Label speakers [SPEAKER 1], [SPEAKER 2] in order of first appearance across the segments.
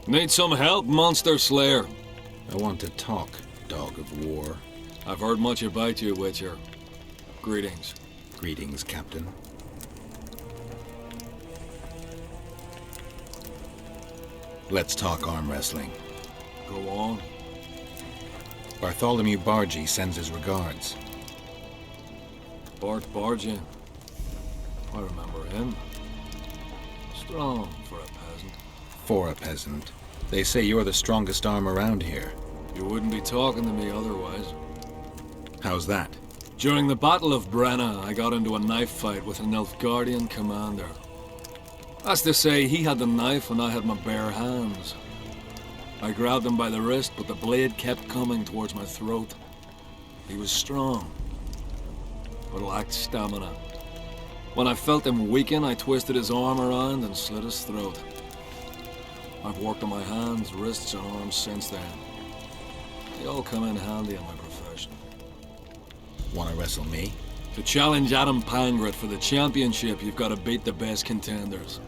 [SPEAKER 1] Need some help, Monster Slayer?
[SPEAKER 2] I want to talk, dog of war.
[SPEAKER 1] I've heard much about you, Witcher. Greetings.
[SPEAKER 2] Greetings, Captain. Let's talk arm wrestling.
[SPEAKER 1] Go on.
[SPEAKER 2] Bartholomew Bargy sends his regards.
[SPEAKER 1] Bart Bargy. I remember him. Strong for a peasant.
[SPEAKER 2] For a peasant. They say you're the strongest arm around here.
[SPEAKER 1] You wouldn't be talking to me otherwise.
[SPEAKER 2] How's that?
[SPEAKER 1] During the Battle of Brenna, I got into a knife fight with an Nilfgaardian commander. That's to say, he had the knife and I had my bare hands. I grabbed him by the wrist, but the blade kept coming towards my throat. He was strong, but lacked stamina. When I felt him weaken, I twisted his arm around and slit his throat. I've worked on my hands, wrists, and arms since then. They all come in handy in my profession.
[SPEAKER 2] Want to wrestle me?
[SPEAKER 1] To challenge Adam Pangret for the championship, you've got to beat the best contenders.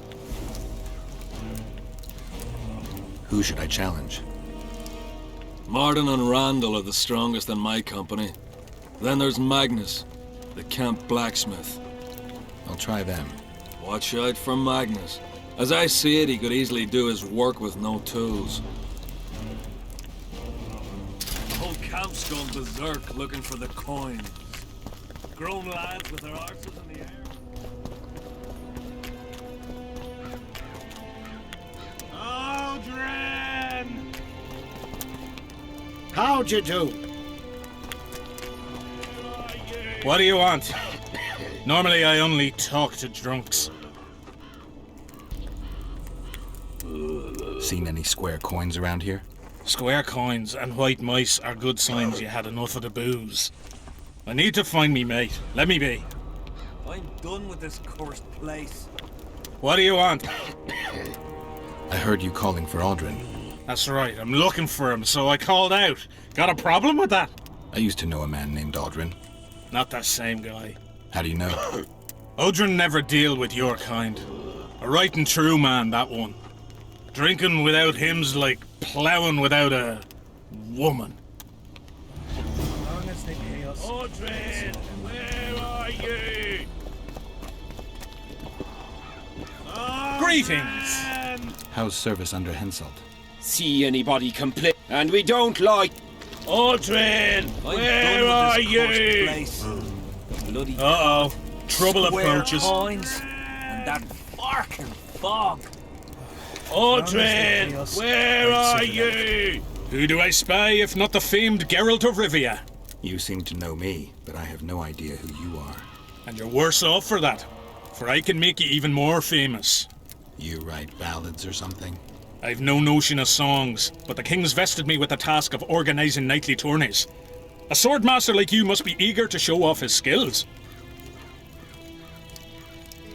[SPEAKER 2] Who should I challenge?
[SPEAKER 1] Martin and Randall are the strongest in my company. Then there's Magnus, the camp blacksmith.
[SPEAKER 2] I'll try them.
[SPEAKER 1] Watch out for Magnus. As I see it, he could easily do his work with no tools. The whole camp's gone berserk looking for the coin. Grown lads with their arses in the air.
[SPEAKER 3] Aldrin! How'd you do?
[SPEAKER 4] What do you want? Normally I only talk to drunks.
[SPEAKER 2] Seen any square coins around here?
[SPEAKER 4] Square coins and white mice are good signs you had enough of the booze. I need to find me mate. Let me be.
[SPEAKER 1] I'm done with this cursed place.
[SPEAKER 4] What do you want?
[SPEAKER 2] I heard you calling for Aldrin.
[SPEAKER 4] That's right, I'm looking for him, so I called out. Got a problem with that?
[SPEAKER 2] I used to know a man named Aldrin.
[SPEAKER 4] Not that same guy.
[SPEAKER 2] How do you know?
[SPEAKER 4] Odrin never deal with your kind. A right and true man, that one. Drinking without him's like ploughing without a woman.
[SPEAKER 3] Aldrin, where are you?
[SPEAKER 4] Greetings!
[SPEAKER 2] How's service under Henselt?
[SPEAKER 5] See anybody complain, and we don't like.
[SPEAKER 3] Aldrin, where are you?
[SPEAKER 1] Place. Bloody
[SPEAKER 4] Uh-oh. Trouble
[SPEAKER 1] square
[SPEAKER 4] approaches.
[SPEAKER 1] coins and that fucking fog.
[SPEAKER 3] Aldrin, where are you?
[SPEAKER 4] Who do I spy if not the famed Geralt of Rivia?
[SPEAKER 2] You seem to know me, but I have no idea who you are.
[SPEAKER 4] And you're worse off for that, for I can make you even more famous.
[SPEAKER 2] You write ballads or something?
[SPEAKER 4] I've no notion of songs, but the king's vested me with the task of organising knightly tourneys. A swordmaster like you must be eager to show off his skills.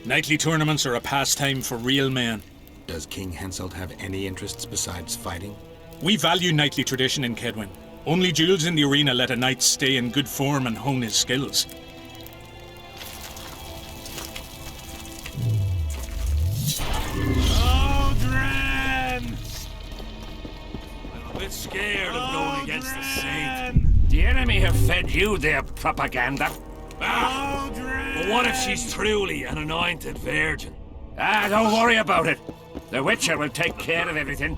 [SPEAKER 4] Knightly tournaments are a pastime for real men.
[SPEAKER 2] Does King Henselt have any interests besides fighting?
[SPEAKER 4] We value knightly tradition in Kedwin. Only duels in the arena let a knight stay in good form and hone his skills.
[SPEAKER 3] Aldrin!
[SPEAKER 1] I'm a bit scared of going against the saint.
[SPEAKER 5] The enemy have fed you their propaganda.
[SPEAKER 1] But what if she's truly an anointed virgin?
[SPEAKER 5] Don't worry about it. The Witcher will take care of everything.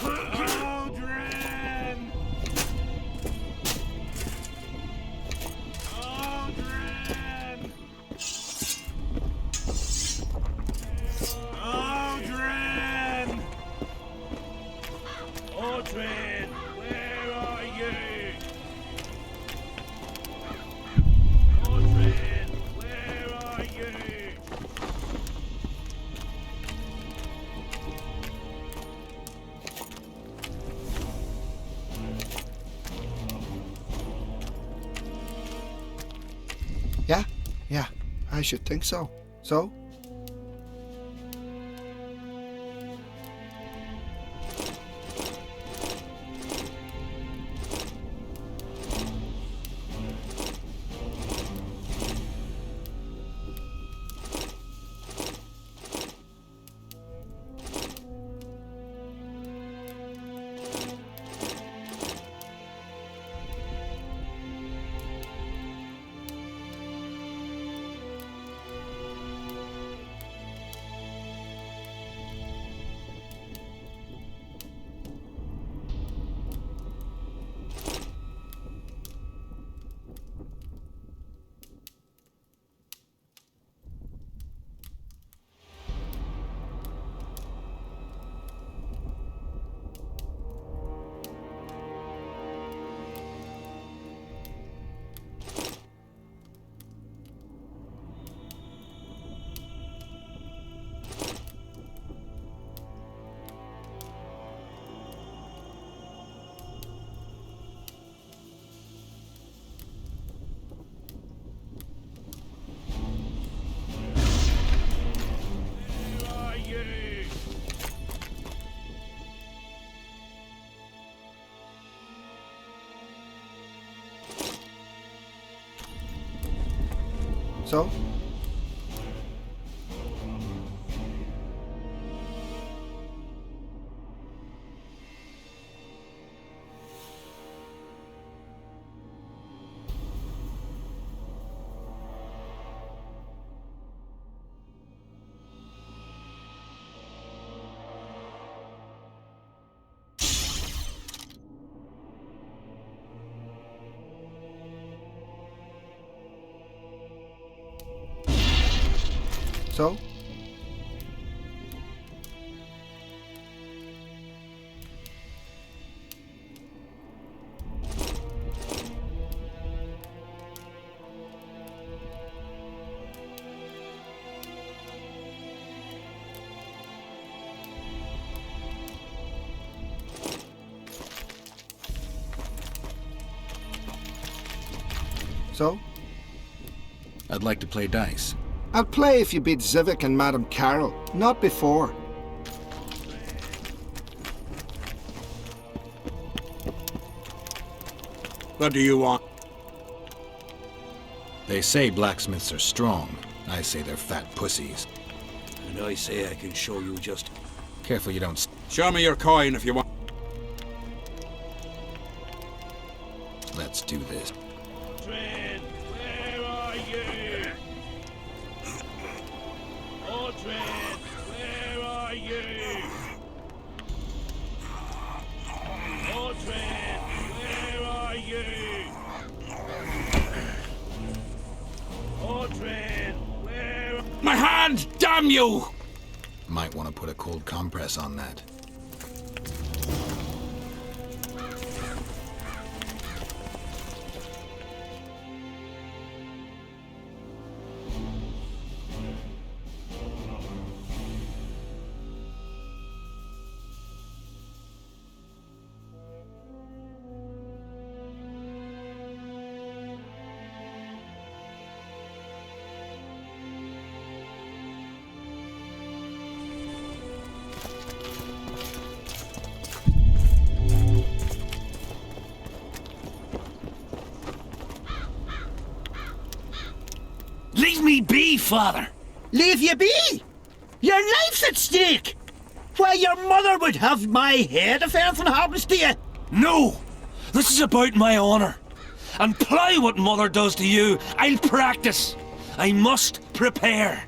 [SPEAKER 3] Aldrin! Aldrin! Aldrin! Aldrin, where are you? Aldrin, where are you?
[SPEAKER 6] Yeah, I should think so. So? So? So? So?
[SPEAKER 2] I'd like to play dice.
[SPEAKER 6] I'll play if you beat Zivik and Madame Carroll, not before.
[SPEAKER 7] What do you want?
[SPEAKER 2] They say blacksmiths are strong. I say they're fat pussies.
[SPEAKER 7] And I say I can show you just...
[SPEAKER 2] Careful you don't...
[SPEAKER 7] Show me your coin if you want.
[SPEAKER 2] Let's do this.
[SPEAKER 3] Trin, where are you? Oh, Trin, where are you? Oh, Trin, where are you? Oh, Trin, where...
[SPEAKER 7] My hand, damn you!
[SPEAKER 2] Might want to put a cold compress on that.
[SPEAKER 5] Leave me be, father!
[SPEAKER 8] Leave you be? Your life's at stake! Why, your mother would have my head if anything happens to you!
[SPEAKER 5] No! This is about my honor. And ply what mother does to you, I'll practice. I must prepare.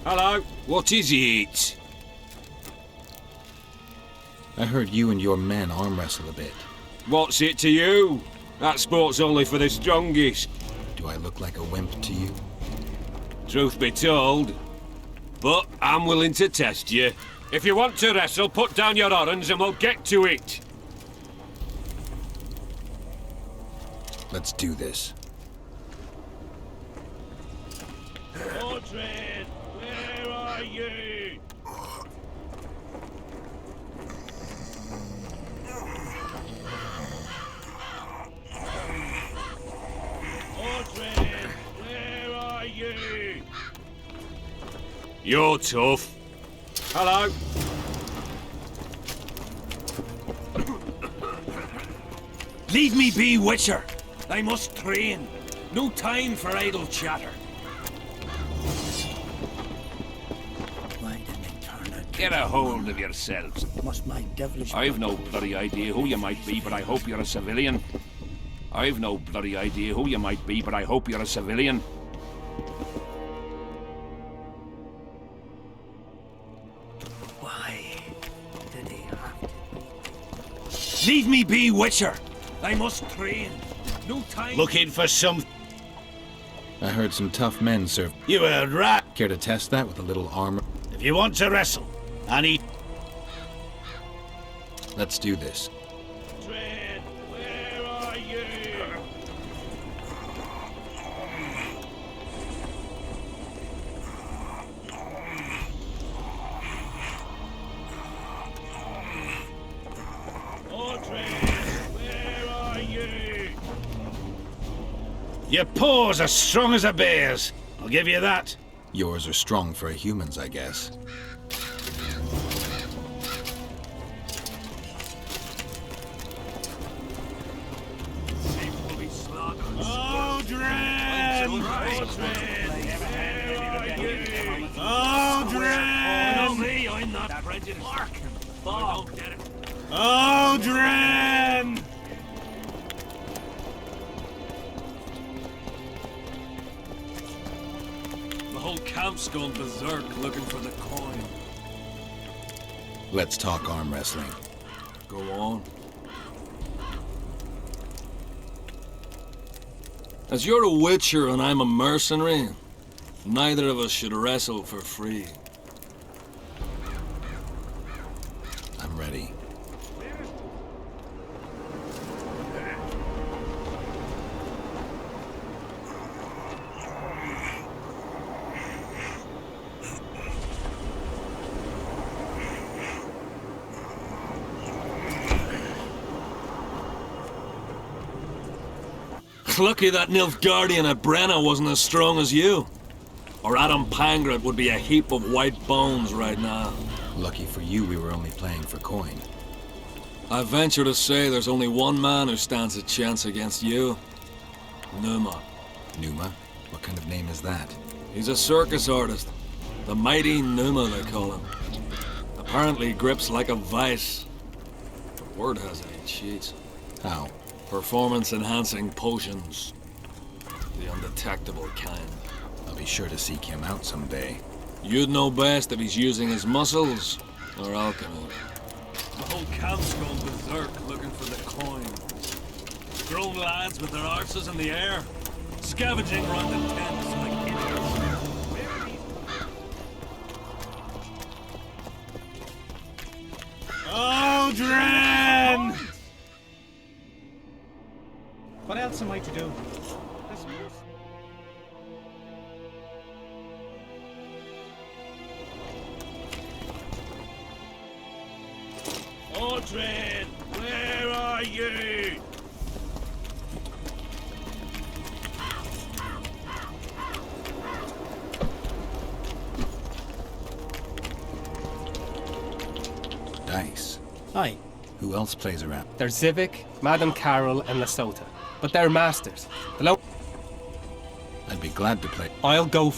[SPEAKER 7] Hello, what is it?
[SPEAKER 2] I heard you and your men arm wrestle a bit.
[SPEAKER 7] What's it to you? That sport's only for the strongest.
[SPEAKER 2] Do I look like a wimp to you?
[SPEAKER 7] Truth be told. But I'm willing to test you. If you want to wrestle, put down your orange and we'll get to it.
[SPEAKER 2] Let's do this.
[SPEAKER 3] Oh, Trin, where are you? Oh, Trin, where are you?
[SPEAKER 7] You're tough. Hello.
[SPEAKER 5] Leave me be, Witcher. I must train. No time for idle chatter.
[SPEAKER 8] Why didn't they turn it?
[SPEAKER 5] Get a hold of yourselves.
[SPEAKER 8] Must my devilish...
[SPEAKER 5] I've no bloody idea who you might be, but I hope you're a civilian. I've no bloody idea who you might be, but I hope you're a civilian.
[SPEAKER 8] Why did he have to...
[SPEAKER 5] Leave me be, Witcher. I must train. No time.
[SPEAKER 7] Looking for some...
[SPEAKER 2] I heard some tough men serve.
[SPEAKER 7] You a rat.
[SPEAKER 2] Care to test that with a little armor?
[SPEAKER 7] If you want to wrestle, I need...
[SPEAKER 2] Let's do this.
[SPEAKER 3] Trin, where are you? Your paws are strong as a bear's. I'll give you that.
[SPEAKER 2] Yours are strong for a human's, I guess.
[SPEAKER 3] Aldrin!
[SPEAKER 1] The whole camp's gone berserk looking for the coin.
[SPEAKER 2] Let's talk arm wrestling.
[SPEAKER 1] Go on. As you're a witcher and I'm a mercenary, neither of us should wrestle for free.
[SPEAKER 2] I'm ready.
[SPEAKER 1] Lucky that Nilfgaardian at Brenna wasn't as strong as you. Or Adam Pangrat would be a heap of white bones right now.
[SPEAKER 2] Lucky for you, we were only playing for coin.
[SPEAKER 1] I venture to say there's only one man who stands a chance against you. Numa.
[SPEAKER 2] Numa? What kind of name is that?
[SPEAKER 1] He's a circus artist. The mighty Numa, they call him. Apparently grips like a vice. But word has it he cheats.
[SPEAKER 2] How?
[SPEAKER 1] Performance-enhancing potions. The undetectable kind.
[SPEAKER 2] I'll be sure to seek him out someday.
[SPEAKER 1] You'd know best if he's using his muscles or alchemy. The whole camp's gone berserk looking for the coin. Grown lads with their arses in the air, scavenging around the tents like idiots.
[SPEAKER 3] Aldrin!
[SPEAKER 9] What else am I to do?
[SPEAKER 3] Aldrin, where are you?
[SPEAKER 2] Dice.
[SPEAKER 9] Aye.
[SPEAKER 2] Who else plays around?
[SPEAKER 9] There's Zivik, Madame Carol, and Lesota. But they're masters. Hello?
[SPEAKER 2] I'd be glad to play.
[SPEAKER 9] I'll go.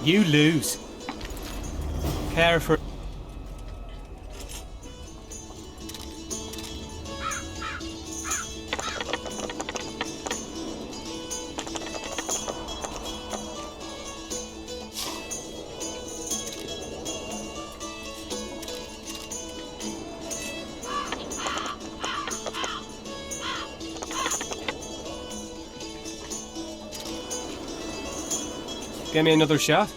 [SPEAKER 9] You lose. Care for... Give me another shot.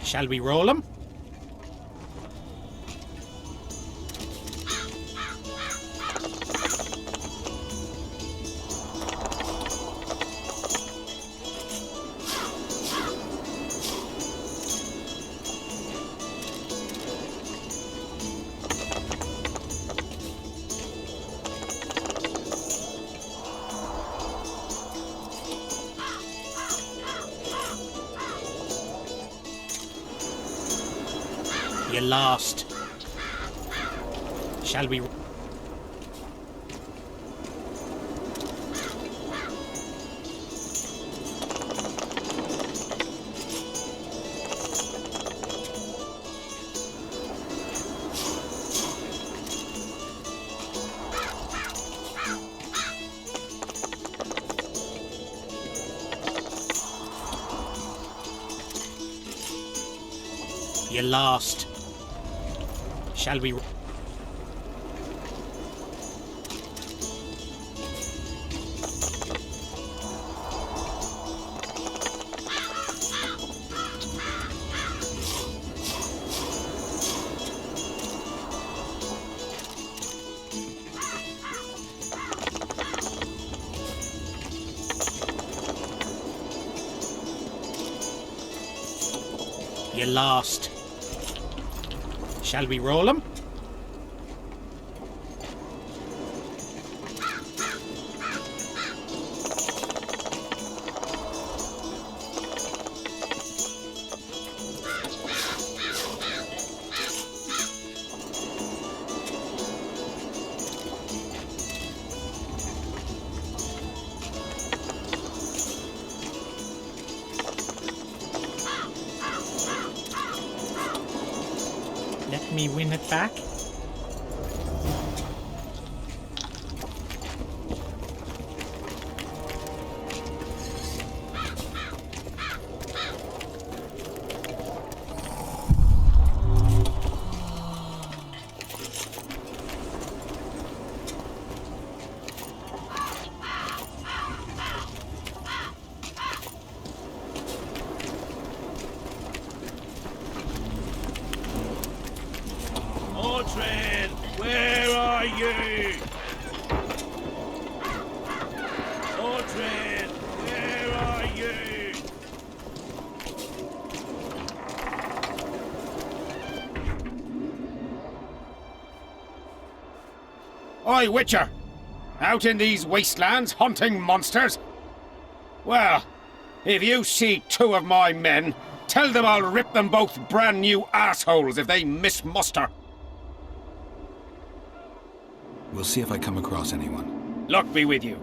[SPEAKER 9] Shall we roll him? You lost. Shall we... You lost. Shall we...
[SPEAKER 8] You lost. Shall we roll him? Let me win it back.
[SPEAKER 3] Mordred, where are you? Mordred, where are you?
[SPEAKER 10] Oi, Witcher! Out in these wastelands hunting monsters? Well, if you see two of my men, tell them I'll rip them both brand new assholes if they miss muster.
[SPEAKER 2] We'll see if I come across anyone.
[SPEAKER 10] Luck be with you.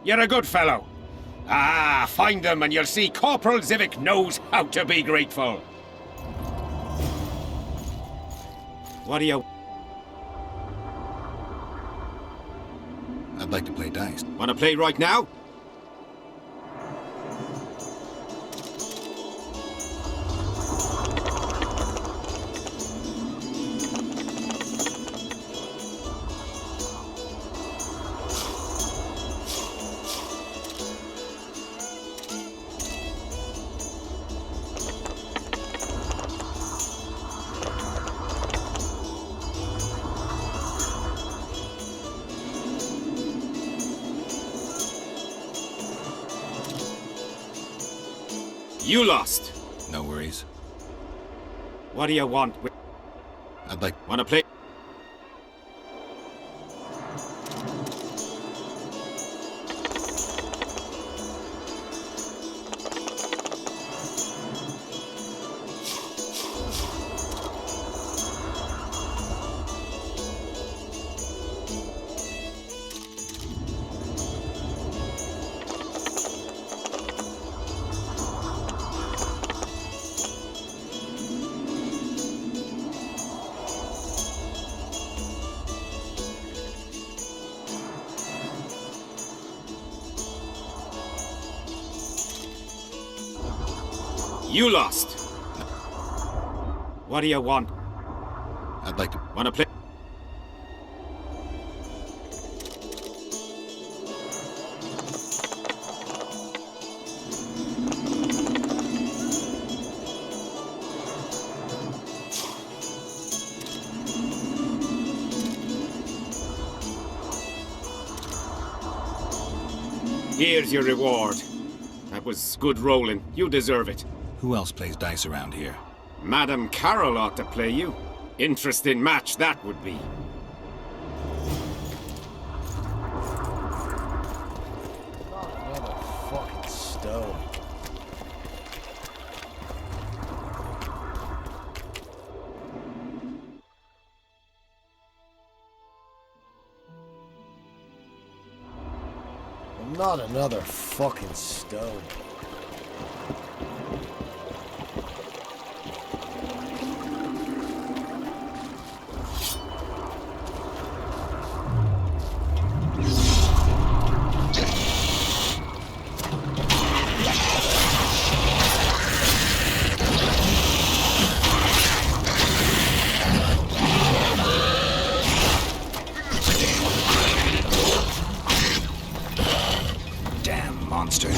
[SPEAKER 10] You're a good fellow. Ah, find them and you'll see Corporal Zivik knows how to be grateful. What do you...
[SPEAKER 2] I'd like to play dice.
[SPEAKER 10] Want to play right now? You lost.
[SPEAKER 2] No worries.
[SPEAKER 10] What do you want?
[SPEAKER 2] I'd like...
[SPEAKER 10] Want to play? You lost. What do you want?
[SPEAKER 2] I'd like to...
[SPEAKER 10] Want to play? Here's your reward. That was good rolling. You deserve it.
[SPEAKER 2] Who else plays dice around here?
[SPEAKER 10] Madam Carol ought to play you. Interesting match that would be.
[SPEAKER 5] Another fucking stone. Not another fucking stone.
[SPEAKER 2] Damn monsters.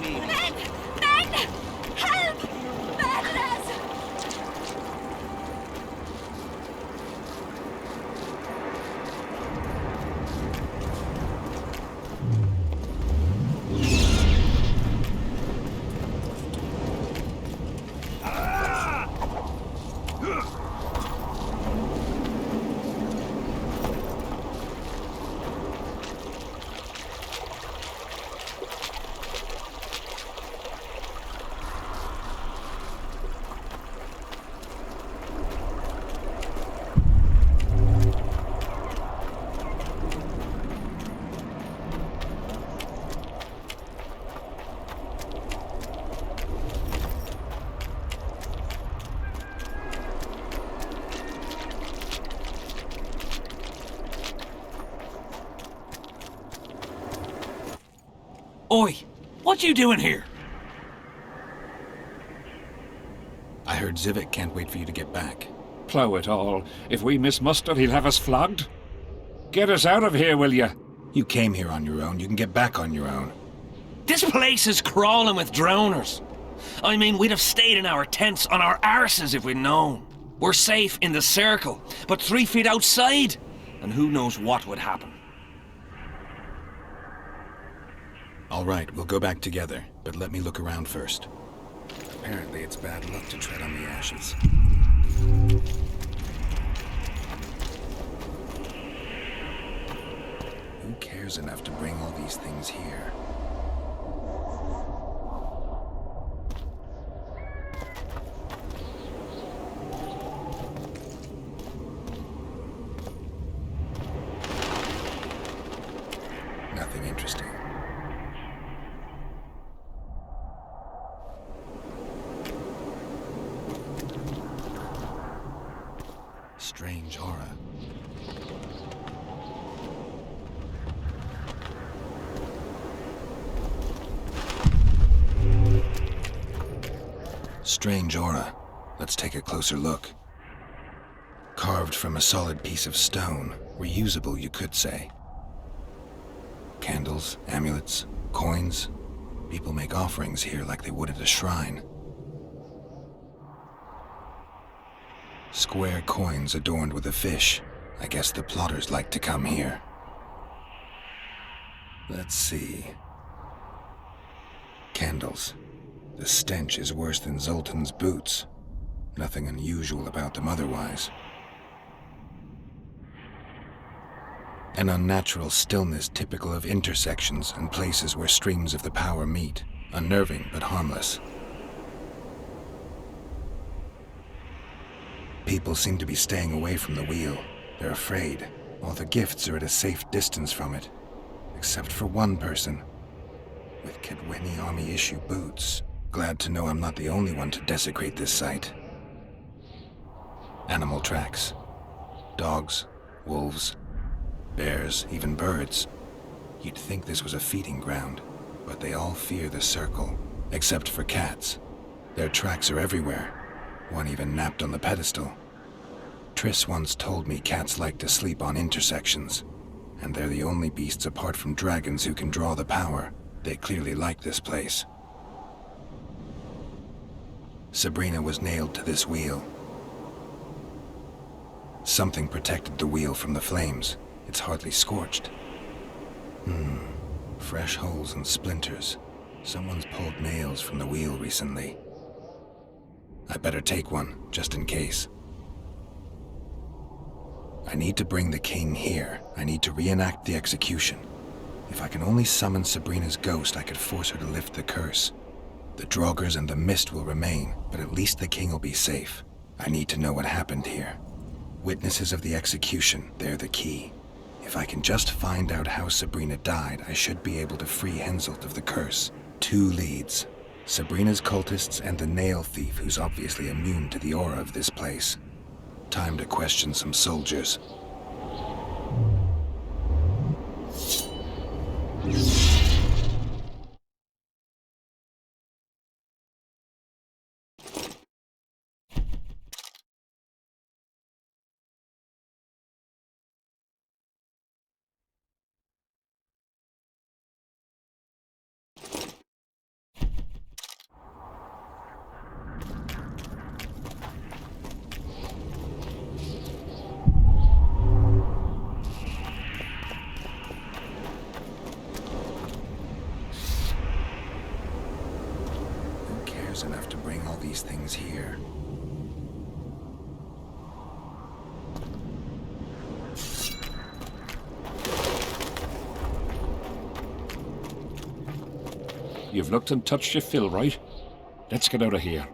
[SPEAKER 11] Men! Men! Help! Madness!
[SPEAKER 5] Oi, what you doing here?
[SPEAKER 2] I heard Zivik can't wait for you to get back.
[SPEAKER 3] Plough it all. If we miss muster, he'll have us flogged. Get us out of here, will you?
[SPEAKER 2] You came here on your own. You can get back on your own.
[SPEAKER 5] This place is crawling with drowners. I mean, we'd have stayed in our tents on our arses if we'd known. We're safe in the circle, but 3 feet outside, and who knows what would happen.
[SPEAKER 2] All right, we'll go back together, but let me look around first. Apparently, it's bad luck to tread on the ashes. Who cares enough to bring all these things here? Nothing interesting. Strange aura. Strange aura. Let's take a closer look. Carved from a solid piece of stone. Reusable, you could say. Candles, amulets, coins. People make offerings here like they would at a shrine. Square coins adorned with a fish. I guess the plotters like to come here. Let's see. Candles. The stench is worse than Zoltan's boots. Nothing unusual about them otherwise. An unnatural stillness typical of intersections and places where streams of the power meet. Unnerving but harmless. People seem to be staying away from the wheel. They're afraid. All the gifts are at a safe distance from it. Except for one person. With Kedweni Army issue boots. Glad to know I'm not the only one to desecrate this site. Animal tracks. Dogs, wolves, bears, even birds. You'd think this was a feeding ground, but they all fear the circle, except for cats. Their tracks are everywhere. One even napped on the pedestal. Triss once told me cats like to sleep on intersections, and they're the only beasts apart from dragons who can draw the power. They clearly like this place. Sabrina was nailed to this wheel. Something protected the wheel from the flames. It's hardly scorched. Fresh holes and splinters. Someone's pulled nails from the wheel recently. I better take one, just in case. I need to bring the king here. I need to reenact the execution. If I can only summon Sabrina's ghost, I could force her to lift the curse. The Draugrs and the mist will remain, but at least the king will be safe. I need to know what happened here. Witnesses of the execution, they're the key. If I can just find out how Sabrina died, I should be able to free Henselt of the curse. 2 leads. Sabrina's cultists and the nail thief who's obviously immune to the aura of this place. Time to question some soldiers. enough to bring all these things here.
[SPEAKER 3] You've looked and touched your fill, right? Let's get out of here.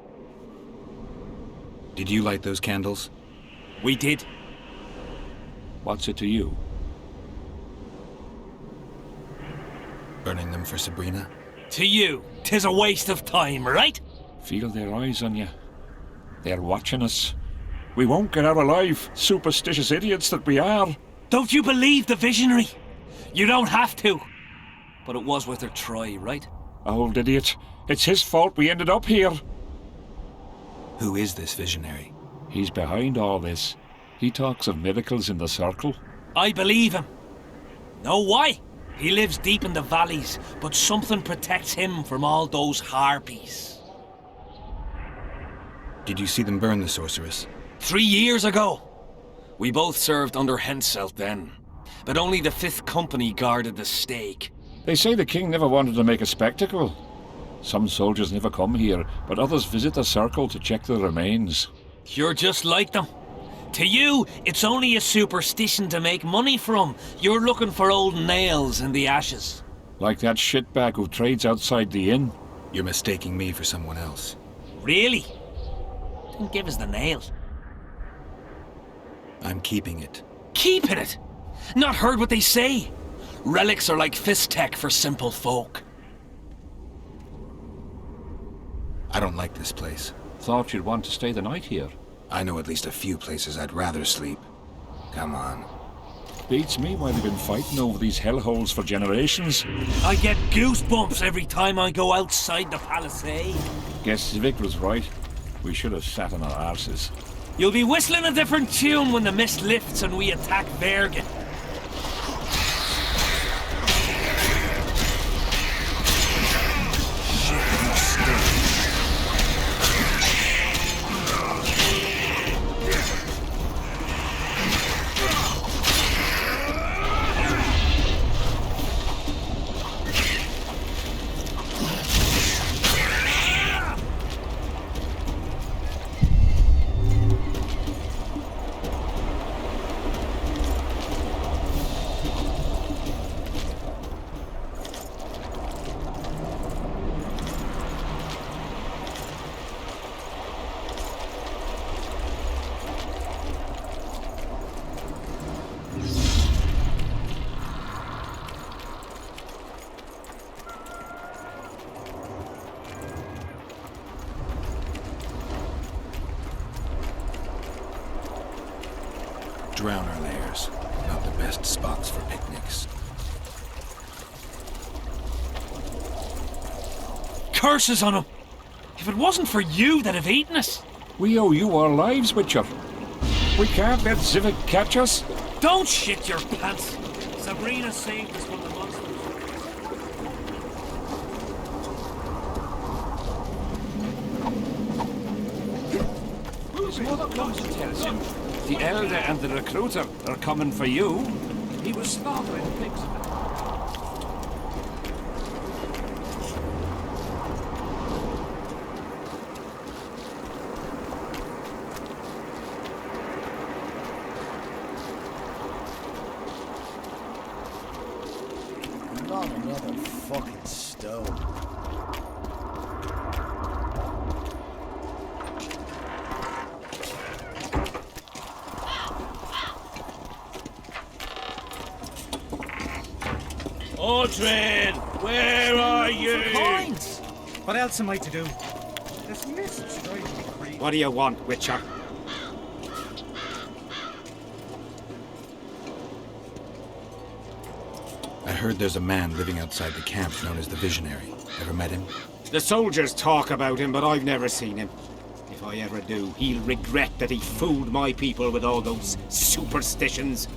[SPEAKER 2] Did you light those candles?
[SPEAKER 5] We did.
[SPEAKER 3] What's it to you?
[SPEAKER 2] Burning them for Sabrina?
[SPEAKER 5] To you, 'tis a waste of time, right?
[SPEAKER 3] Feel their eyes on you. They're watching us. We won't get out alive, superstitious idiots that we are.
[SPEAKER 5] Don't you believe the visionary? You don't have to. But it was worth a try, right?
[SPEAKER 3] Old idiot. It's his fault we ended up here.
[SPEAKER 2] Who is this visionary?
[SPEAKER 3] He's behind all this. He talks of miracles in the circle.
[SPEAKER 5] I believe him. Know why? He lives deep in the valleys, but something protects him from all those harpies.
[SPEAKER 2] Did you see them burn the sorceress?
[SPEAKER 5] 3 years ago. We both served under Henselt then, but only the 5th Company guarded the stake.
[SPEAKER 3] They say the king never wanted to make a spectacle. Some soldiers never come here, but others visit the circle to check the remains.
[SPEAKER 5] You're just like them. To you, it's only a superstition to make money from. You're looking for old nails in the ashes.
[SPEAKER 3] Like that shitbag who trades outside the inn.
[SPEAKER 2] You're mistaking me for someone else.
[SPEAKER 5] Really? Didn't give us the nails.
[SPEAKER 2] I'm keeping it.
[SPEAKER 5] Keeping it? Not heard what they say. Relics are like fist tech for simple folk.
[SPEAKER 2] I don't like this place.
[SPEAKER 3] Thought you'd want to stay the night here.
[SPEAKER 2] I know at least a few places I'd rather sleep. Come on.
[SPEAKER 3] Beats me why they've been fighting over these hellholes for generations.
[SPEAKER 5] I get goosebumps every time I go outside the palisade.
[SPEAKER 3] Guess Vic was right. We should have sat on our arses.
[SPEAKER 5] You'll be whistling a different tune when the mist lifts and we attack Bergen.
[SPEAKER 2] Drowner lairs. Not the best spots for picnics.
[SPEAKER 5] Curses on him! If it wasn't for you, they'd have eaten us.
[SPEAKER 3] We owe you our lives, Witcher. We can't let Zivik catch us.
[SPEAKER 5] Don't shit your pants. Sabrina saved us from the monsters.
[SPEAKER 3] His mother comes and tells him the elder and the recruiter are coming for you. He was slaughtering pigs.
[SPEAKER 6] Not another fucking stone.
[SPEAKER 7] Audrin, where are you?
[SPEAKER 8] Coins! What else am I to do? This mist driving me crazy.
[SPEAKER 10] What do you want, Witcher?
[SPEAKER 2] I heard there's a man living outside the camp known as the Visionary. Ever met him?
[SPEAKER 10] The soldiers talk about him, but I've never seen him. If I ever do, he'll regret that he fooled my people with all those superstitions.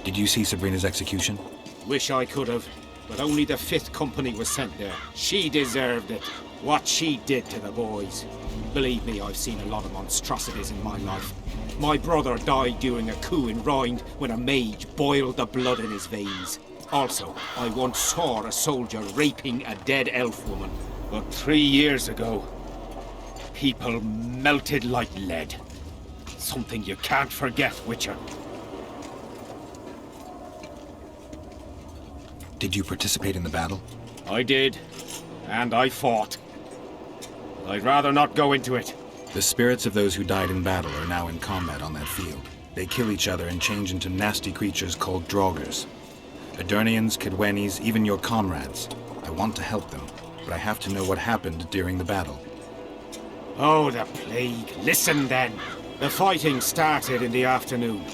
[SPEAKER 2] Did you see Sabrina's execution?
[SPEAKER 10] Wish I could have, but only the 5th Company was sent there. She deserved it. What she did to the boys. Believe me, I've seen a lot of monstrosities in my life. My brother died during a coup in Rhind when a mage boiled the blood in his veins. Also, I once saw a soldier raping a dead elf woman, But 3 years ago, people melted like lead. Something you can't forget, Witcher.
[SPEAKER 2] Did you participate in the battle?
[SPEAKER 10] I did, and I fought. I'd rather not go into it.
[SPEAKER 2] The spirits of those who died in battle are now in combat on that field. They kill each other and change into nasty creatures called Draugrs. Edirnians, Kidwenis, even your comrades. I want to help them, but I have to know what happened during the battle.
[SPEAKER 10] Oh, the plague. Listen then. The fighting started in the afternoon.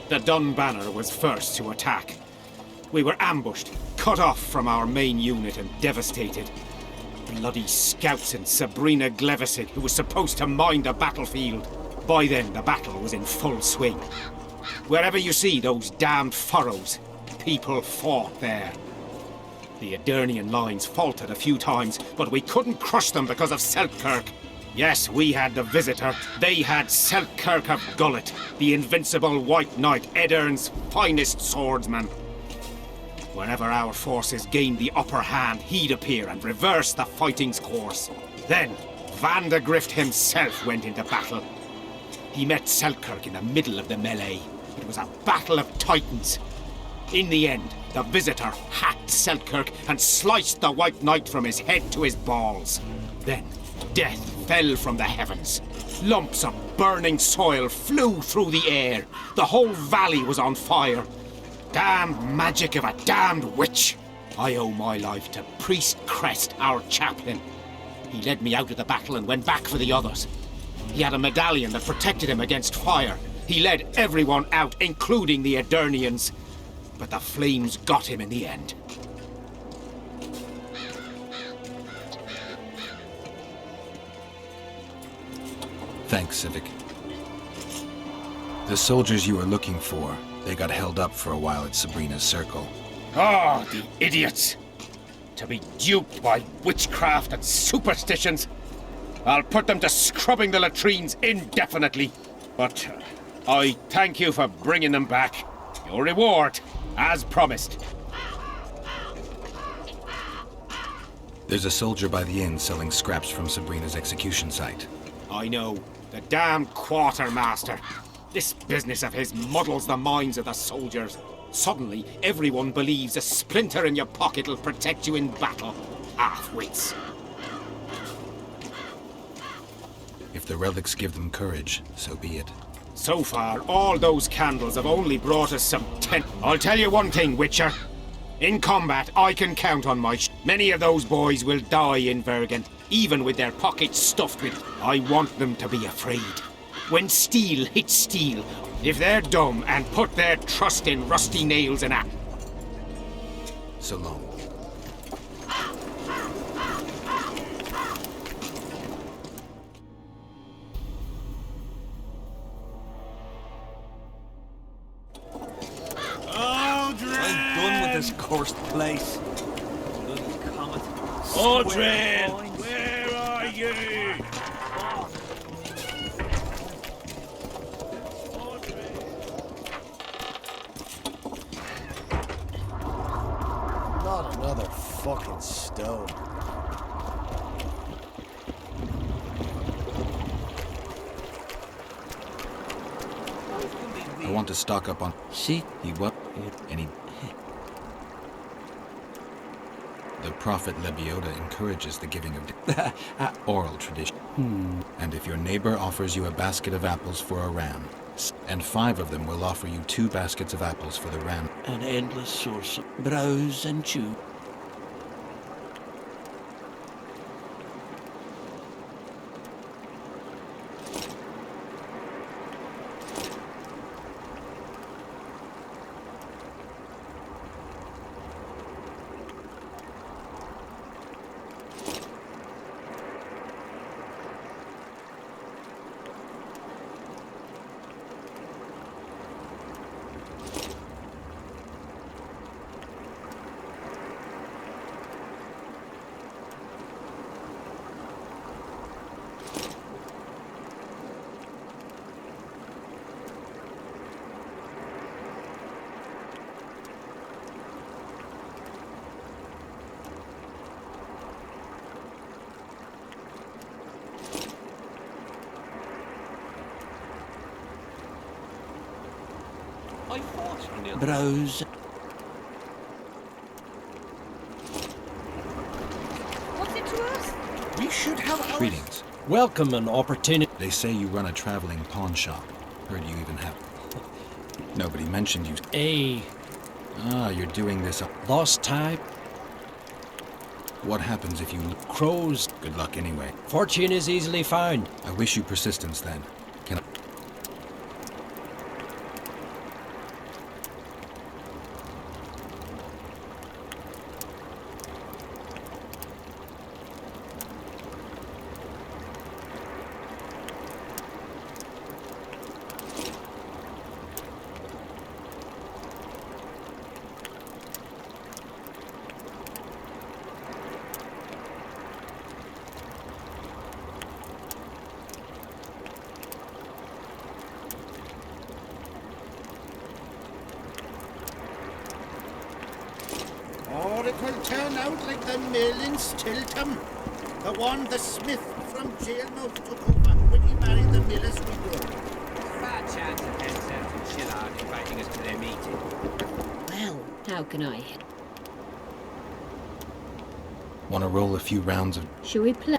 [SPEAKER 10] The Dun Banner was first to attack. We were ambushed, cut off from our main unit and devastated. Bloody scouts and Sabrina Glevisid, who was supposed to mind the battlefield. By then, the battle was in full swing. Wherever you see those damned furrows, people fought there. The Edirnian lines faltered a few times, but we couldn't crush them because of Selkirk. Yes, we had the Visitor. They had Selkirk of Gullet, the invincible White Knight, Edirn's finest swordsman. Whenever our forces gained the upper hand, he'd appear and reverse the fighting's course. Then, Vandegrift himself went into battle. He met Selkirk in the middle of the melee. It was a battle of titans. In the end, the Visitor hacked Selkirk and sliced the White Knight from his head to his balls. Then, death fell from the heavens. Lumps of burning soil flew through the air. The whole valley was on fire. Damned magic of a damned witch! I owe my life to Priest Crest, our chaplain. He led me out of the battle and went back for the others. He had a medallion that protected him against fire. He led everyone out, including the Edirnians. But the flames got him in the end.
[SPEAKER 2] Thanks, Civic. The soldiers you were looking for, they got held up for a while at Sabrina's circle.
[SPEAKER 10] Oh, the idiots! To be duped by witchcraft and superstitions. I'll put them to scrubbing the latrines indefinitely. But I thank you for bringing them back. Your reward, as promised.
[SPEAKER 2] There's a soldier by the inn selling scraps from Sabrina's execution site.
[SPEAKER 10] I know. The damned quartermaster. This business of his muddles the minds of the soldiers. Suddenly, everyone believes a splinter in your pocket will protect you in battle. Half-wits.
[SPEAKER 2] If the relics give them courage, so be it.
[SPEAKER 10] So far, all those candles have only brought us some I'll tell you one thing, Witcher. In combat, I can count on my Many of those boys will die in Vergen, even with their pockets stuffed with I want them to be afraid. When steel hits steel, if they're dumb and put their trust in rusty nails and
[SPEAKER 2] So long.
[SPEAKER 5] I'm done with this cursed place.
[SPEAKER 3] Audrey! Where are you?
[SPEAKER 6] Not another fucking stone.
[SPEAKER 2] I want to stock up on...
[SPEAKER 5] See?
[SPEAKER 2] He what? Any... The prophet Lebioda encourages the giving of oral tradition. And if your neighbor offers you a basket of apples for a ram, and 5 of them will offer you 2 baskets of apples for the ram.
[SPEAKER 5] An endless source of browse and chew.
[SPEAKER 8] browse.
[SPEAKER 11] What's it to us?
[SPEAKER 8] We should have our...
[SPEAKER 2] Greetings.
[SPEAKER 9] Welcome an opportunity.
[SPEAKER 2] They say you run a traveling pawn shop. Heard you even have... Nobody mentioned you. Ah, you're doing this up.
[SPEAKER 9] Lost type,
[SPEAKER 2] What happens if you...
[SPEAKER 9] crows.
[SPEAKER 2] Good luck anyway.
[SPEAKER 9] Fortune is easily found.
[SPEAKER 2] I wish you persistence then. Can I...
[SPEAKER 8] Or it will turn out like the mill in Stilton. The one the smith from Jailmouth took over when he married the miller's widow.
[SPEAKER 12] Bad chance of Henselt and Shillard inviting us to their meeting.
[SPEAKER 11] Well, how can I help?
[SPEAKER 2] Want to roll a few rounds of...
[SPEAKER 11] Shall we play?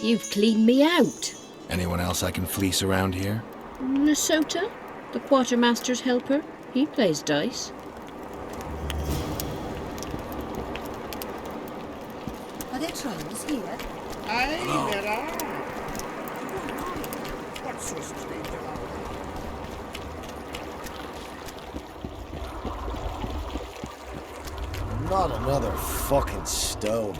[SPEAKER 11] You've cleaned me out.
[SPEAKER 2] Anyone else I can fleece around here?
[SPEAKER 11] Minnesota, the quartermaster's helper. He plays dice.
[SPEAKER 13] Are there trolls here?
[SPEAKER 8] Aye, there are. What's so strange about it?
[SPEAKER 14] Not another fucking stone.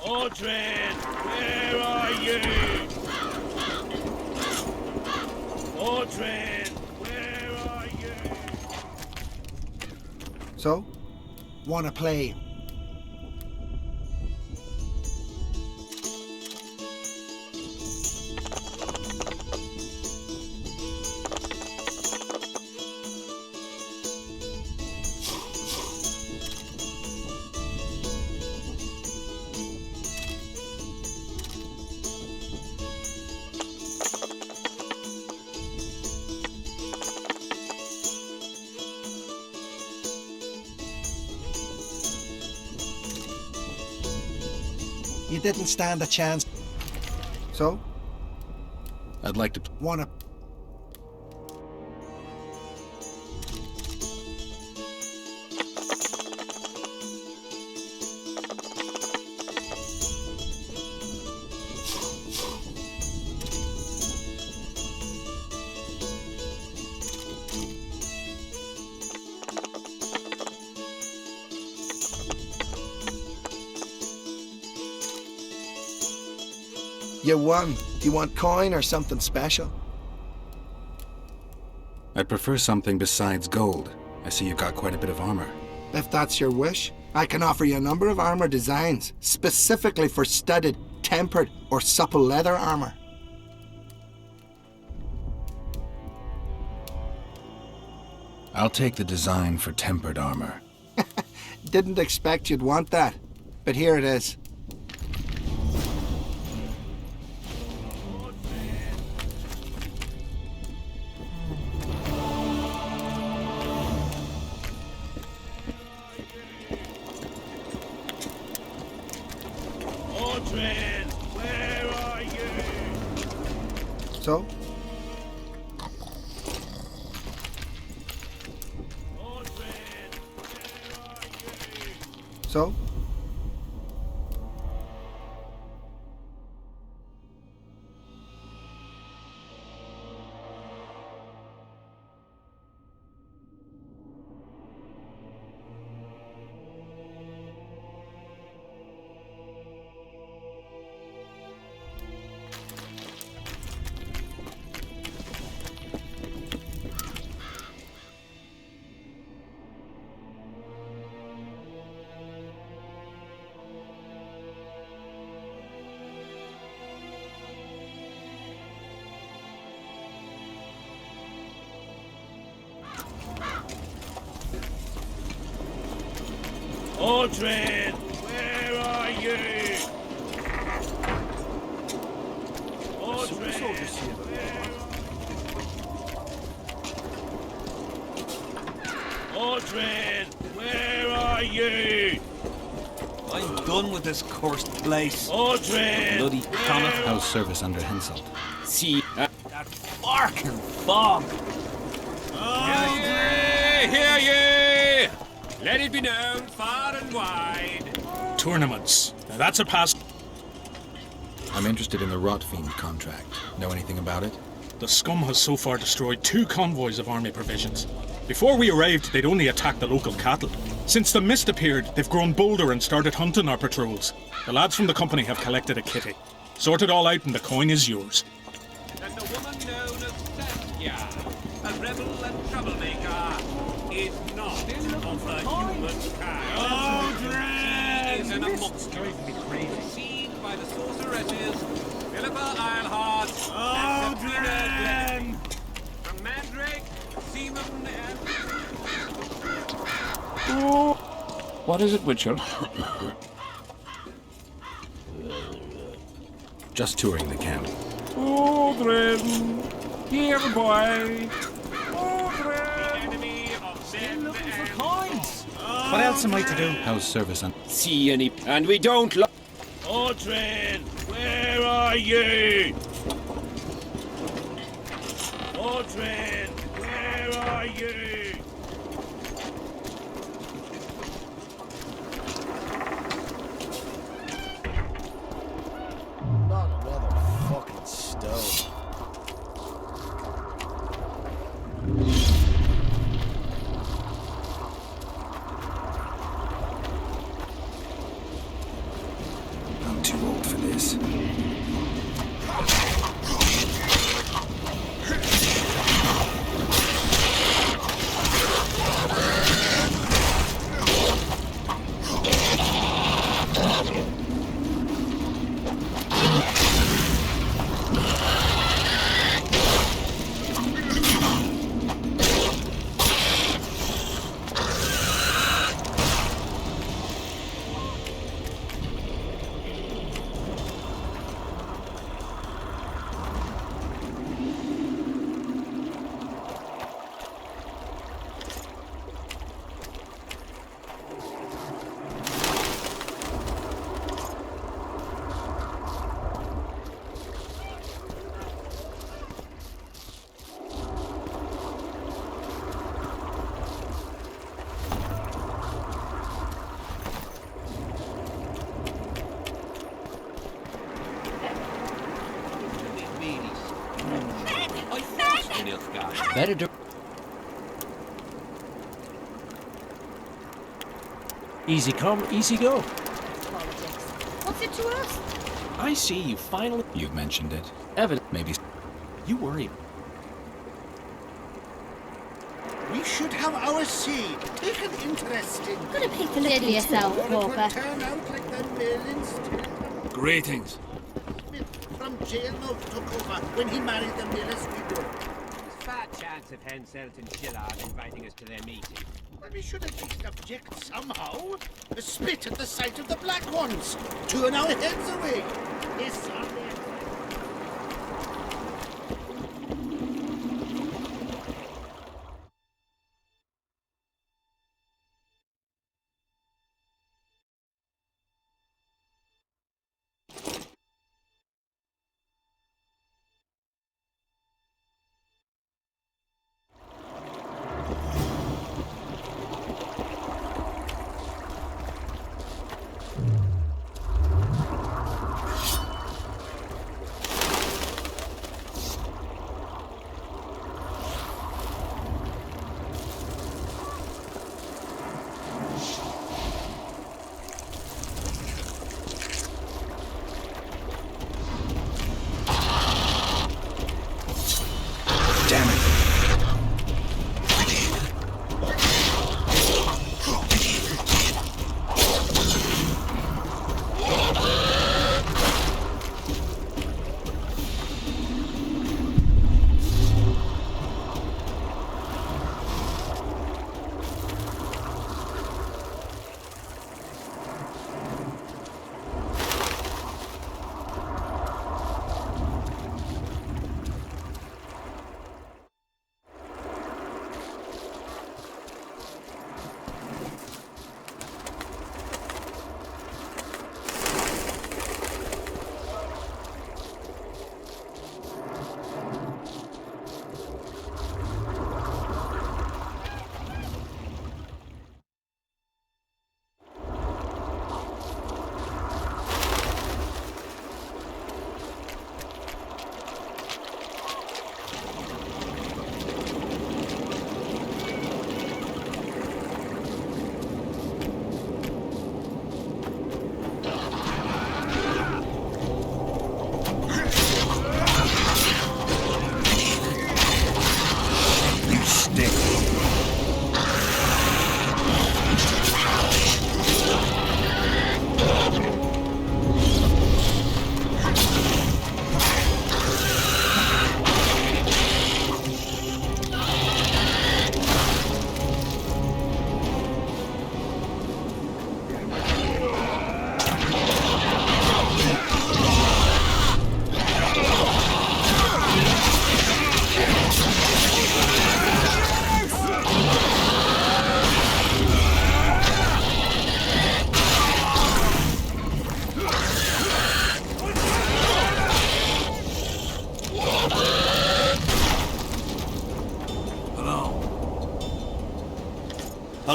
[SPEAKER 3] Audrin, where are you? Audrin, where are you?
[SPEAKER 6] So, wanna play? You didn't stand a chance. So?
[SPEAKER 2] I'd like to...
[SPEAKER 6] Wanna... You won. Do you want coin or something special?
[SPEAKER 2] I'd prefer something besides gold. I see you got quite a bit of armor.
[SPEAKER 6] If that's your wish, I can offer you a number of armor designs, specifically for studded, tempered, or supple leather armor.
[SPEAKER 2] I'll take the design for tempered armor.
[SPEAKER 6] Didn't expect you'd want that, but here it is.
[SPEAKER 3] Audrin, where are you?
[SPEAKER 6] So?
[SPEAKER 3] Audrin, where are you?
[SPEAKER 6] So?
[SPEAKER 4] Aldrin, where are you? Aldrin, Aldrin, where are you?
[SPEAKER 5] I'm done with this cursed place.
[SPEAKER 4] Aldrin!
[SPEAKER 5] Bloody comet.
[SPEAKER 2] How's service under Henselt?
[SPEAKER 5] See that barking fog.
[SPEAKER 7] Hear ye! Let it be known far and wide.
[SPEAKER 4] Tournaments. Now that's a pass.
[SPEAKER 2] I'm interested in the Rotfiend contract. Know anything about it?
[SPEAKER 4] The scum has so far destroyed 2 convoys of army provisions. Before we arrived, they'd only attacked the local cattle. Since the mist appeared, they've grown bolder and started hunting our patrols. The lads from the company have collected a kitty. Sort it all out and the coin is yours.
[SPEAKER 7] And the woman known as Saskia, a rebel and troublemaker, is not of the human kind. She is an monster, deceived by the sorceresses, Philippa Eilhart, and Sabrina Glenn. From Mandrake, Seaman, and...
[SPEAKER 3] What is it, Witcher?
[SPEAKER 2] Just touring the camp.
[SPEAKER 3] Aldrin! Here, boy! Aldrin!
[SPEAKER 7] Enemy of men and...
[SPEAKER 5] Coins!
[SPEAKER 9] What else am I to do?
[SPEAKER 2] How's service on...
[SPEAKER 10] See any... And we don't...
[SPEAKER 4] Aldrin, where are you? Aldrin, where are you?
[SPEAKER 14] Not another fucking stone.
[SPEAKER 2] I'm too old for this.
[SPEAKER 5] Better do.
[SPEAKER 15] Easy come, easy go.
[SPEAKER 13] What's it to us?
[SPEAKER 15] I see you finally.
[SPEAKER 2] You've mentioned it.
[SPEAKER 15] Evident.
[SPEAKER 2] Maybe.
[SPEAKER 15] You worry.
[SPEAKER 8] We should have our say. Take an interest in...
[SPEAKER 13] Gonna pick the lid yourself,
[SPEAKER 8] Or it will
[SPEAKER 13] Walker.
[SPEAKER 8] turn out like the Merlin's Tilton
[SPEAKER 1] Greetings.
[SPEAKER 8] Smith from Jailmouth took over when he married the Miller's widow.
[SPEAKER 12] Fat chance of Henselt and Shillard inviting us to their meeting.
[SPEAKER 8] Well, we should at least object somehow. Spit at the sight of the black ones. Turn our heads away. Yes, are they?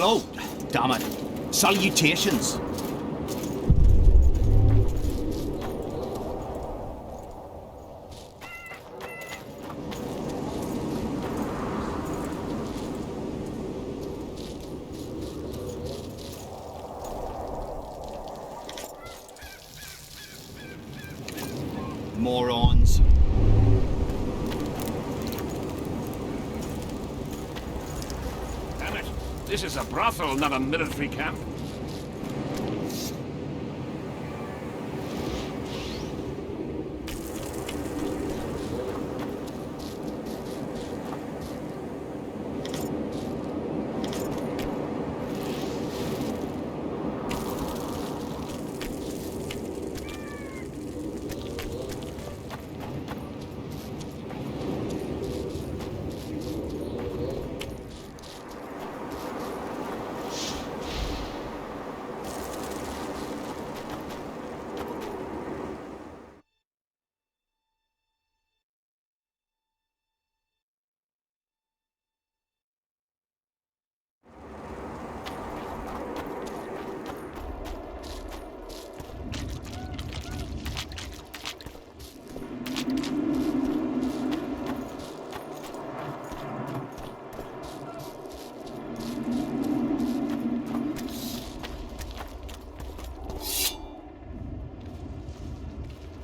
[SPEAKER 16] Hello. Damn it. Salutations. Morons.
[SPEAKER 3] Damn it. This is a brothel, not a military camp.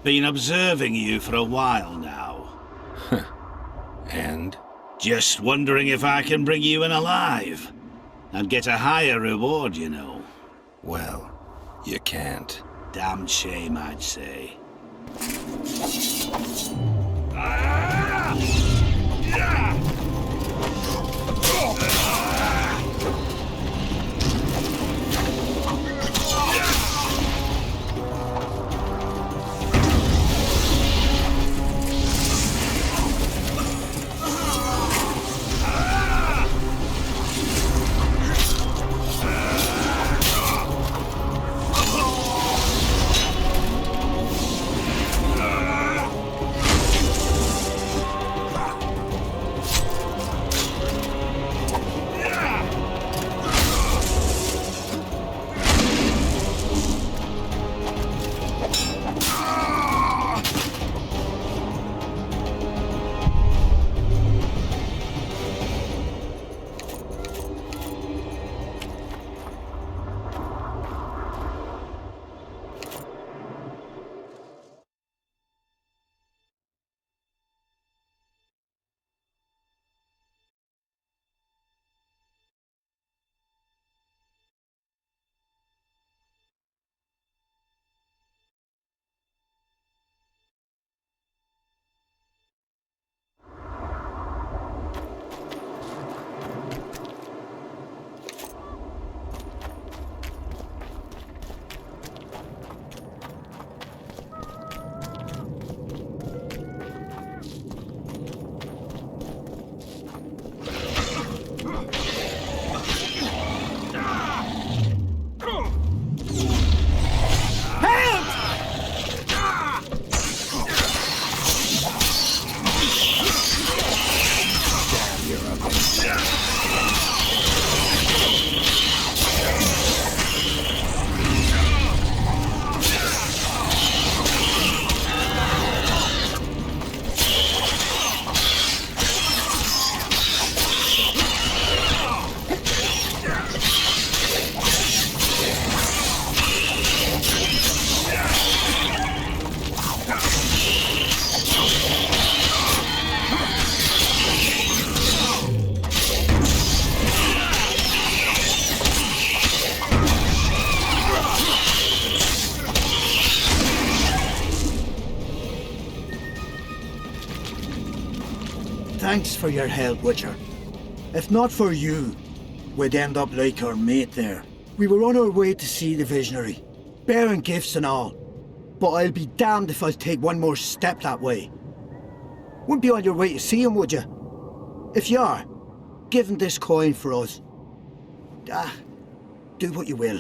[SPEAKER 16] Been observing you for a while now.
[SPEAKER 2] And?
[SPEAKER 16] Just wondering if I can bring you in alive. And get a higher reward, you know.
[SPEAKER 2] Well, you can't.
[SPEAKER 16] Damn shame, I'd say.
[SPEAKER 17] Thanks for your help, Witcher. If not for you, we'd end up like our mate there. We were on our way to see the visionary, bearing gifts and all. But I'll be damned if I'll take one more step that way. Wouldn't be on your way to see him, would you? If you are, give him this coin for us. Do what you will.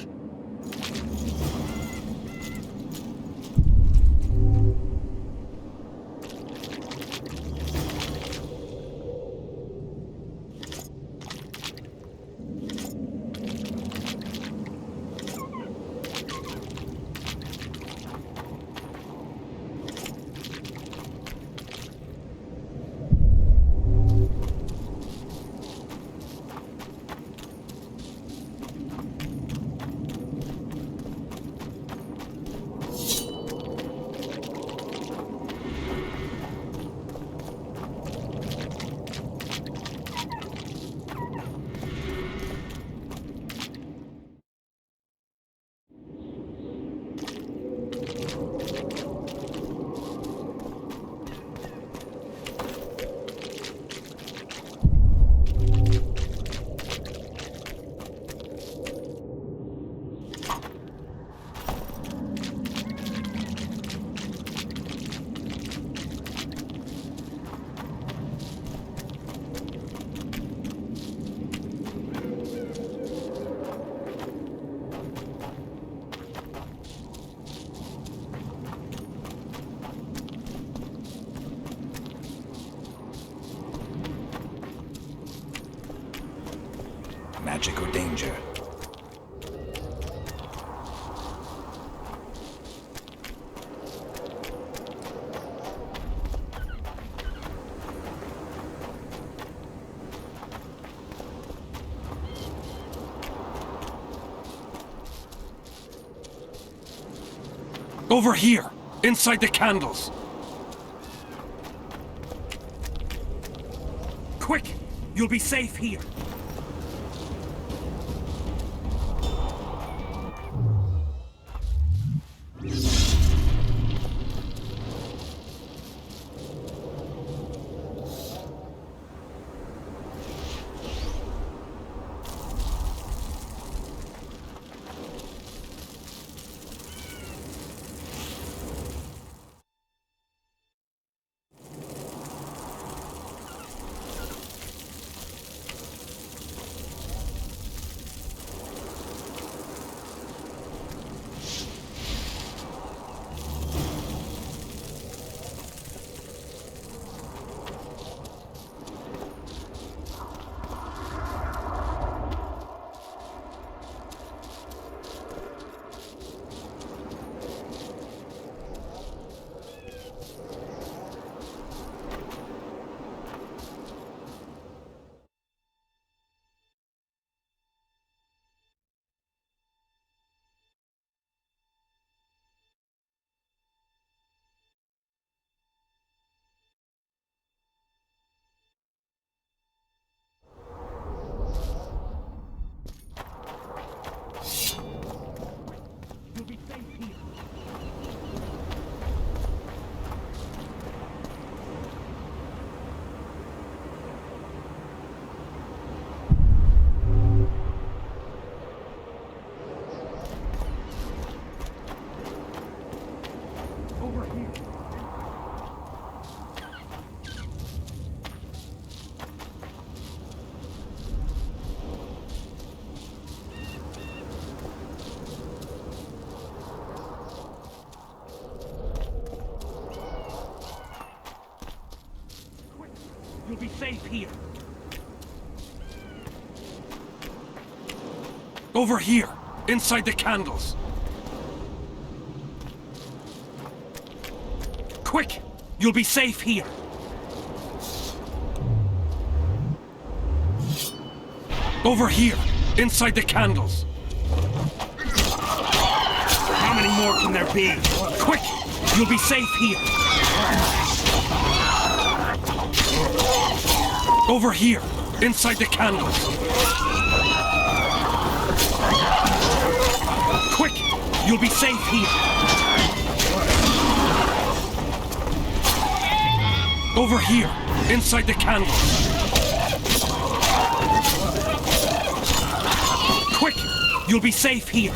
[SPEAKER 2] magic or danger.
[SPEAKER 5] Over here, inside the candles. Quick! You'll be safe here. You'll be safe here. Over here, inside the candles. Quick! You'll be safe here. Over here, inside the candles. How many more can there be? Quick! You'll be safe here. Over here, inside the candles. Quick! You'll be safe here. Over here, inside the candles. Quick! You'll be safe here.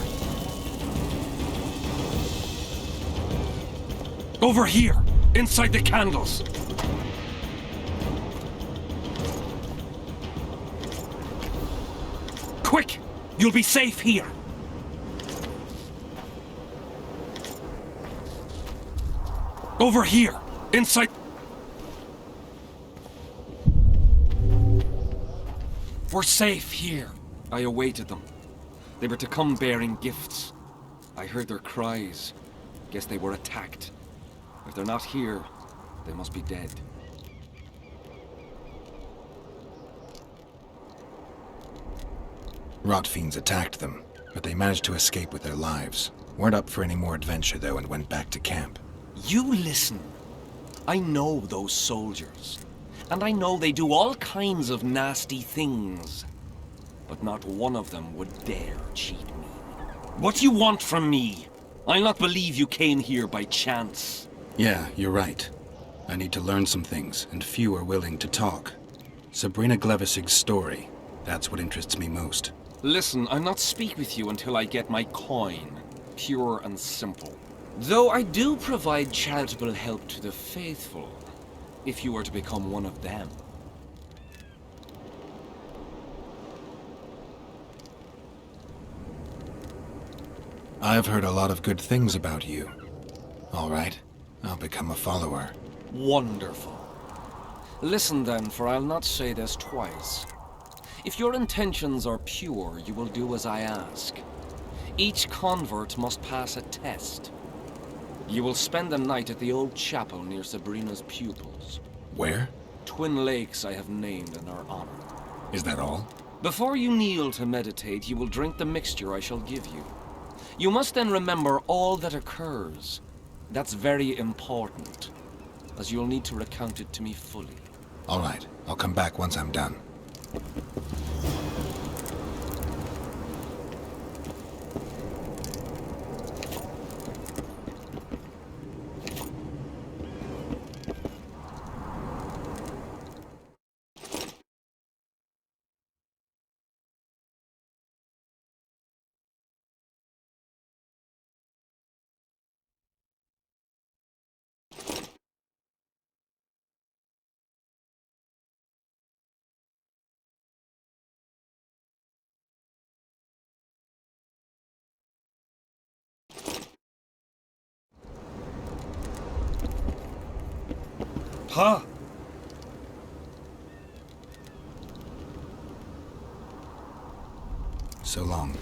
[SPEAKER 5] Over here, inside the candles. Quick! You'll be safe here. Over here, inside... We're safe here. I awaited them. They were to come bearing gifts. I heard their cries. Guess they were attacked. If they're not here, they must be dead.
[SPEAKER 2] Rot fiends attacked them, but they managed to escape with their lives. Weren't up for any more adventure, though, and went back to camp.
[SPEAKER 5] You listen. I know those soldiers. And I know they do all kinds of nasty things. But not one of them would dare cheat me. What do you want from me? I'll not believe you came here by chance.
[SPEAKER 2] Yeah, you're right. I need to learn some things, and few are willing to talk. Sabrina Glevisig's story, that's what interests me most.
[SPEAKER 5] Listen, I'll not speak with you until I get my coin. Pure and simple. Though I do provide charitable help to the faithful, if you were to become one of them.
[SPEAKER 2] I've heard a lot of good things about you. All right, I'll become a follower.
[SPEAKER 5] Wonderful. Listen then, for I'll not say this twice. If your intentions are pure, you will do as I ask. Each convert must pass a test. You will spend the night at the old chapel near Sabrina's pupils.
[SPEAKER 2] Where?
[SPEAKER 5] Twin lakes I have named in her honor.
[SPEAKER 2] Is that all?
[SPEAKER 5] Before you kneel to meditate, you will drink the mixture I shall give you. You must then remember all that occurs. That's very important, as you'll need to recount it to me fully.
[SPEAKER 2] All right, I'll come back once I'm done.
[SPEAKER 5] Ha!
[SPEAKER 2] So long.